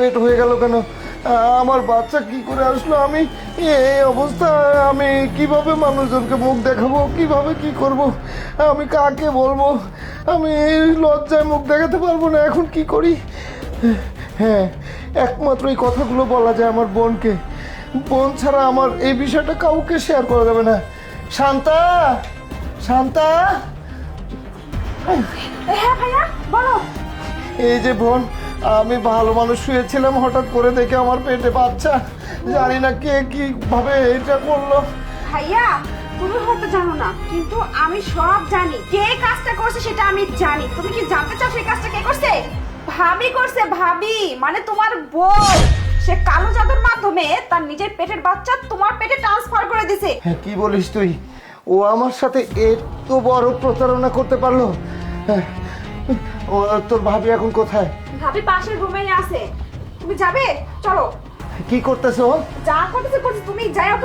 পেট হয়ে গেল কেন? আমার বাচ্চা কি করে আসলো? আমি এই অবস্থায় আমি কিভাবে মানুষজনকে মুখ দেখাবো? কিভাবে কি করব? আমি কাকে বলবো? আমি এই লজ্জায় মুখ দেখাতে পারবো না। এখন কি করি? হ্যাঁ, একমাত্র এই কথাগুলো বলা যায় আমার বোনকে। বোন ছাড়া আমার এই বিষয়টা কাউকে শেয়ার করা যাবে না। শান্তা, শান্তা। হ্যাঁ ভাইয়া বলো। এই যে বোন, আমি ভালো মানুষ শুয়েছিলাম, হঠাৎ করে দেখে আমার পেটে বাচ্চা। জানি না কে কিভাবে এটা করলো। ভাইয়া তুমি হয়তো জানো না, কিন্তু আমি সব জানি। কে কাজটা করছে সেটা আমি জানি। তুমি কি জানতে চাও সেই কাজটা কে করছে? ভাবি করছে। ভাবি মানে তোমার বউ। সে কালো জাদুর মাধ্যমে তার নিজের পেটের বাচ্চা তোমার পেটে ট্রান্সফার করে দিছে। হ্যাঁ, কি বলিস তুই? ও আমার সাথে এত বড় প্রতারণা করতে পারলো? হ্যাঁ, ও তোর ভাবি এখন কোথায়? ভাবি পাশের রুমেই আছে। তুমি যাবে? চলো। কি করতেছো? যা করতেছে করছে, তুমি যাও।